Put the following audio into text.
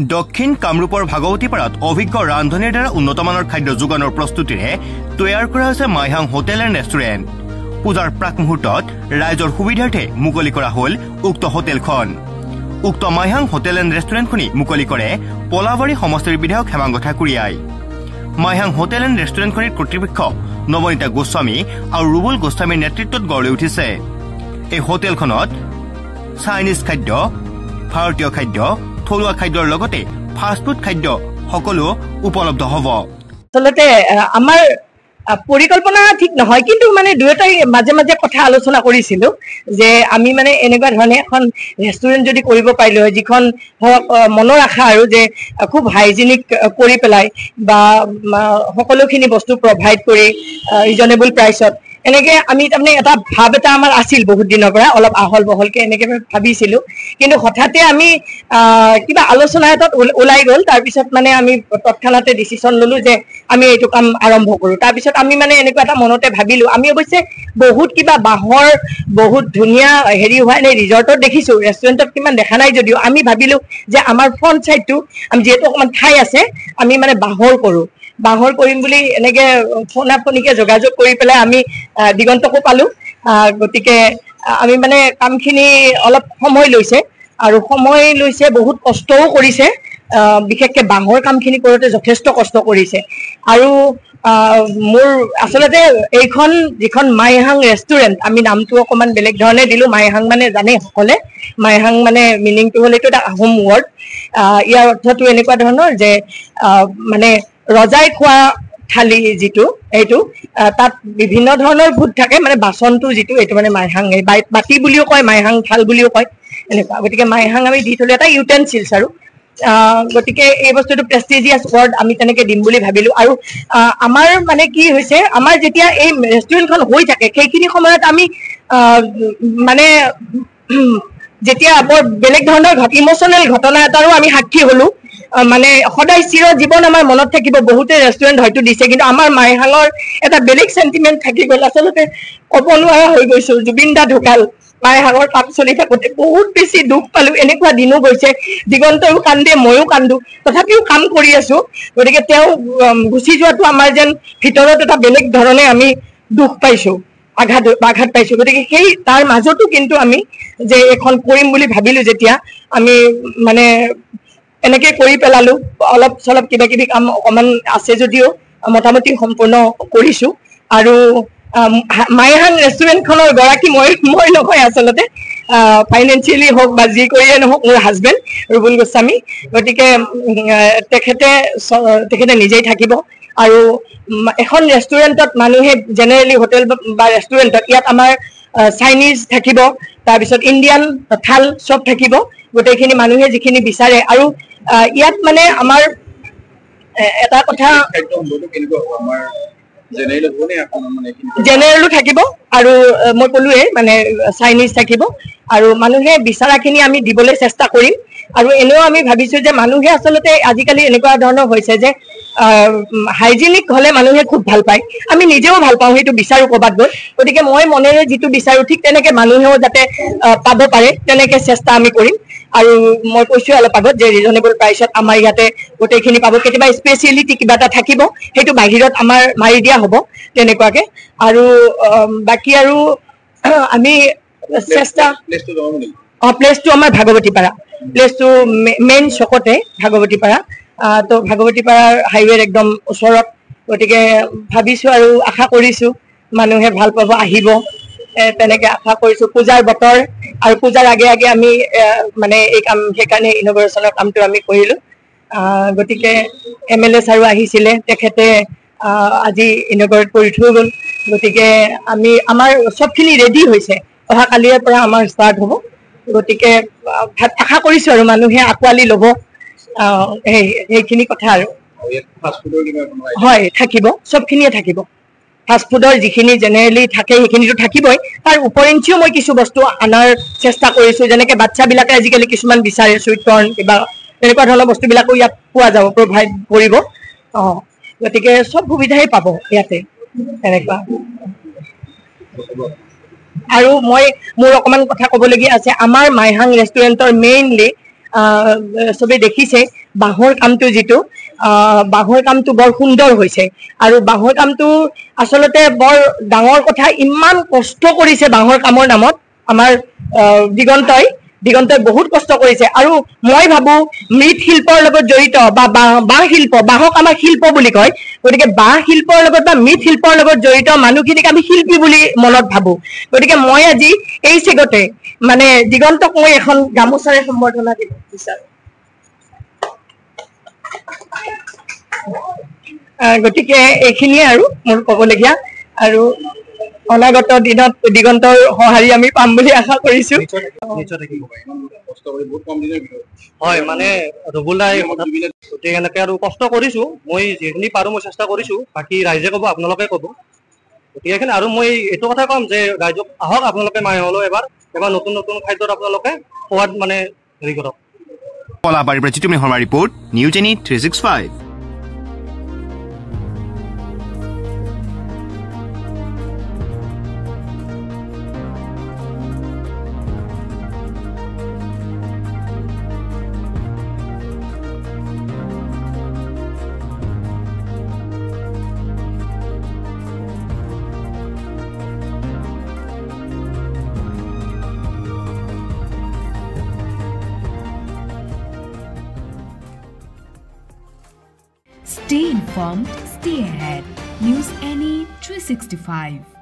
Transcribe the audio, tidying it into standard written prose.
দক্ষিণ কামৰূপৰ ভাগৱতীপাৰাত অভিজ্ঞ ৰান্ধনীৰ দ্বাৰা উন্নতমানৰ খাদ্য যোগানৰ প্ৰস্তুতিৰে তৈয়াৰ কৰা হৈছে মাইহাং হোটেল এণ্ড ৰেষ্টুৰেণ্ট। পূজাৰ প্ৰাক মুহূৰ্তত ৰাইজৰ সুবিধাৰ্থে মুকলি কৰা হ'ল উক্ত হোটেলখন। উক্ত মাইহাং হোটেল এণ্ড ৰেষ্টুৰেণ্টখনি মুকলি কৰে পলাবাৰী সমষ্টিৰ বিধায়ক হেমাংগ ঠাকুৰীয়াই। মাইহাং হোটেল এণ্ড ৰেষ্টুৰেণ্টখনিৰ কৰ্তৃপক্ষ নৱনীতা গোস্বামী আৰু ৰুবুল গোস্বামীৰ নেতৃত্বত গঢ় লৈ উঠিছে। এই হোটেলখনত চাইনিজ খাদ্য, ভাৰতীয় খাদ্য, থলুৱা খাদ্যৰ লগতে ফাষ্টফুড খাদ্য সকলো উপলব্ধ হ'ব। আচলতে আমাৰ পৰিকল্পনা ঠিক নহয়, কিন্তু মানে দুয়োটাই মাজে মাজে কথা আলোচনা কৰিছিলো যে আমি মানে এনেকুৱা ধৰণে এখন ৰেষ্টুৰেণ্ট যদি কৰিব পাৰিলো হয়, যিখন মনৰ আশা আৰু যে খুব হাইজেনিক কৰি পেলাই বা সকলোখিনি বস্তু প্ৰভাইড কৰি ৰিজনেবল প্ৰাইচত, এনেকে আমি তাৰমানে এটা ভাৱ এটা আমাৰ আছিল বহুত দিনৰ পৰা, অলপ আহল বহলকে এনেকে ভাবিছিলো। কিন্তু হঠাতে আমি কিবা আলোচনা এটাত ওলাই গ'ল, তাৰপিছত মানে আমি তৎক্ষণাতে ডিচিশ্যন ললো যে আমি এইটো কাম আৰম্ভ কৰো। তাৰপিছত আমি মানে এনেকুৱা এটা মনতে ভাবিলো, আমি অৱশ্যে বহুত কিবা বাঁহৰ বহুত ধুনীয়া হেৰি হোৱা এনে ৰিজৰ্টত দেখিছো, ৰেষ্টুৰেণ্টত কিমান দেখা নাই যদিও আমি ভাবিলো যে আমাৰ ফ্ৰণ্ট চাইডটো আমি যিহেতু অকণমান ঠাই আছে, আমি মানে বাঁহৰ কৰো, বাঁহৰ কৰিম বুলি এনেকে ফোনাফোনিকে যোগাযোগ কৰি পেলাই আমি দিগন্তকো পালো। গতিকে আমি মানে কামখিনি অলপ সময় লৈছে আৰু সময় লৈছে, বহুত কষ্টও কৰিছে, বিশেষকে বাঁহৰ কামখিনি কৰোঁতে যথেষ্ট কষ্ট কৰিছে। আৰু মোৰ আচলতে এইখন যিখন মাইহাং ৰেষ্টুৰেণ্ট, আমি নামটো অকণমান বেলেগ ধৰণে দিলো। মাইহাং মানে জানে সকলে, মাইহাং মানে মিনিংটো হ'ল এইটো এটা আহোম ৱৰ্ড। ইয়াৰ অৰ্থটো এনেকুৱা ধৰণৰ যে মানে ৰজাই খোৱা থালি যিটো, এইটো তাত বিভিন্ন ধৰণৰ ভূত থাকে, মানে বাচনটো যিটো এইটো মানে মাইহাং, এই বাতি বুলিও কয়, মাইহাং থাল বুলিও কয়, এনেকুৱা। গতিকে মাইহাং আমি দি থলো এটা ইউটেনচিলছ আৰু গতিকে এই বস্তুটো প্ৰেষ্টিজিয়াছ ৱৰ্ড আমি তেনেকে দিম বুলি ভাবিলো। আৰু আমাৰ মানে কি হৈছে, আমাৰ যেতিয়া এই ৰেষ্টুৰেণ্টখন হৈ থাকে সেইখিনি সময়ত আমি মানে যেতিয়া বৰ বেলেগ ধৰণৰ ইম'চনেল ঘটনা এটাৰো আমি সাক্ষী হলো। মানে সদায় চিৰ জীৱন আমাৰ মনত থাকিব। বহুতে ৰেষ্টুৰেণ্ট হয়তো দিছে, কিন্তু আমাৰ মাইহাঙৰ এটা বেলেগ চেণ্টিমেণ্ট থাকি গ'ল। আচলতে ক'ব নোৱাৰা হৈ গৈছো, জুবিন দা ঢুকাল, মাইহাঙৰ কাম চলি থাকোতে বহুত বেছি দুখ পালো। এনেকুৱা দিনো গৈছে, দিগন্তও কান্দে, ময়ো কান্দো, তথাপিও কাম কৰি আছো। গতিকে তেওঁ গুচি যোৱাটো আমাৰ যেন ভিতৰত এটা বেলেগ ধৰণে আমি দুখ পাইছো, আঘাত পাইছো। গতিকে সেই তাৰ মাজতো কিন্তু আমি যে এখন কৰিম বুলি ভাবিলো, যেতিয়া আমি মানে এনেকে কৰি পেলালো। অলপ চলপ কিবা কিবি কাম অকমান আছে যদিও মোটামুটি সম্পূৰ্ণ কৰিছো। আৰু মাইহাং ৰেষ্টুৰেণ্টখনৰ গৰাকী মই নহয়, আচলতে ফাইনেন্সিয়েলি হওক বা যি কৰিয়ে নহওক মোৰ হাজবেণ্ড ৰুবুল গোস্বামী। গতিকে তেখেতে নিজেই থাকিব। আৰু এখন ৰেষ্টুৰেণ্টত মানুহে জেনেৰেলি হোটেল বা ৰেষ্টুৰেণ্টত ইয়াত আমাৰ চাইনিজ থাকিব, তাৰপিছত ইণ্ডিয়ান থাল চব থাকিব, গোটেইখিনি মানুহে যিখিনি বিচাৰে। আৰু ইয়াত মানে আমাৰ এটা কথা, জেনেৰেলো থাকিব আৰু মই ক'লোৱে মানে চাইনিজ থাকিব, আৰু মানুহে বিচৰাখিনি আমি দিবলৈ চেষ্টা কৰিম। আৰু এনেও আমি ভাবিছো যে মানুহে আচলতে আজিকালি এনেকুৱা ধৰণৰ হৈছে যে হাইজেনিক হলে মানুহে খুব ভাল পায়, আমি নিজেও ভাল পাওঁ, সেইটো বিচাৰো ক'ৰবাত গৈ। গতিকে মই মনেৰে যিটো বিচাৰো ঠিক তেনেকে মানুহেও যাতে পাব পাৰে, তেনেকে চেষ্টা আমি কৰিম। আৰু মই কৈছো অলপ আগত যে ৰিজনেবল প্ৰাইচত আমাৰ ইয়াতে গোটেইখিনি পাব। কেতিয়াবা স্পেচিয়েলিটি কিবা এটা থাকিব, সেইটো বাহিৰত আমাৰ মাৰি দিয়া হ'ব তেনেকুৱাকে। আৰু বাকী আৰু আমি চেষ্টা, প্লেচটো আমাৰ ভাগৱতীপাৰা, প্লেচটো মেইন চকতে ভাগৱতীপাৰা। তো ভাগৱতীপাৰাৰ হাইৱেৰ একদম ওচৰত। গতিকে ভাবিছো আৰু আশা কৰিছো মানুহে ভাল পাব, আহিব, তেনেকে আশা কৰিছো। পূজাৰ বতৰ, আৰু পূজাৰ আগে আগে আমি মানে এই কাম, সেইকাৰণে ইন'ভেশ্যনৰ কামটো আমি কৰিলো। গতিকে MLA ছাৰো আহিছিলে, তেখেতে আজি ইন'গ্ৰেট কৰি থৈ গ'ল। গতিকে আমাৰ চবখিনি ৰেডি হৈছে, অহা কালিৰে পৰা আমাৰ ষ্টাৰ্ট হ'ব। গতিকে আশা কৰিছো আৰু মানুহে আঁকোৱালি ল'ব, সেইখিনি কথা। আৰু হয়, থাকিব, চবখিনিয়ে থাকিব। ফাষ্টফুডৰ যিখিনি জেনেৰেলি থাকে সেইখিনিতো থাকিবই, তাৰ উপৰিঞ্চিও মই কিছু বস্তু অনাৰ চেষ্টা কৰিছো, যেনেকে বাচ্ছাবিলাকে আজিকালি কিছুমান বিচাৰে, চুইট কৰ্ণ কিবা এনেকুৱা ধৰণৰ বস্তুবিলাকো ইয়াত পোৱা যাব, প্ৰভাইড কৰিব। গতিকে চব সুবিধাই পাব ইয়াতে, এনেকুৱা। আৰু মোৰ অকণমান কথা ক'বলগীয়া আছে। আমাৰ মাইহাং ৰেষ্টুৰেণ্টৰ মেইনলি চবে দেখিছে বাঁহৰ কামটো যিটো বাঁহৰ কামটো বৰ সুন্দৰ হৈছে আৰু বাঁহৰ কামটো আচলতে বৰ ডাঙৰ কথা ইমান কষ্ট কৰিছে বাঁহৰ কামৰ নামত আমাৰ দিগন্তই বহুত কষ্ট কৰিছে আৰু মই ভাবো মৃৎশিল্পৰ লগত জড়িত বা বাঁহ শিল্প বাঁহক আমাৰ শিল্প বুলি কয় গতিকে বাঁহ শিল্পৰ লগত বা মৃৎশিল্পৰ লগত জড়িত মানুহখিনিক আমি শিল্পী বুলি মনত ভাবো গতিকে মই আজি এই চেগতে মানে দিগন্তক মই এখন গামোচাৰে সম্বৰ্ধনা দিব বিচাৰো গতিকে এইখিনিয়ে আৰু মোৰ ক'বলগীয়া আৰু অনাগত দিনত দিগন্তৰ সঁহাৰি আমি পাম বুলি আশা কৰিছো হয় মানে ৰবুল দাই গতিকে এনেকে আৰু কষ্ট কৰিছো মই যিখিনি পাৰো মই চেষ্টা কৰিছো বাকী ৰাইজে ক'ব আপোনালোকে ক'ব গতিকে এইখিনি আৰু মই এইটো কথা ক'ম যে ৰাইজক আহক আপোনালোকে মাইহলৈ এবাৰ নতুন নতুন খাদ্যত আপোনালোকে সোৱাদ মানে হেৰি কৰক কলাবাৰীৰ পৰা Jitumoni Sharma report news any 365 Stay informed, stay ahead. News Any 365.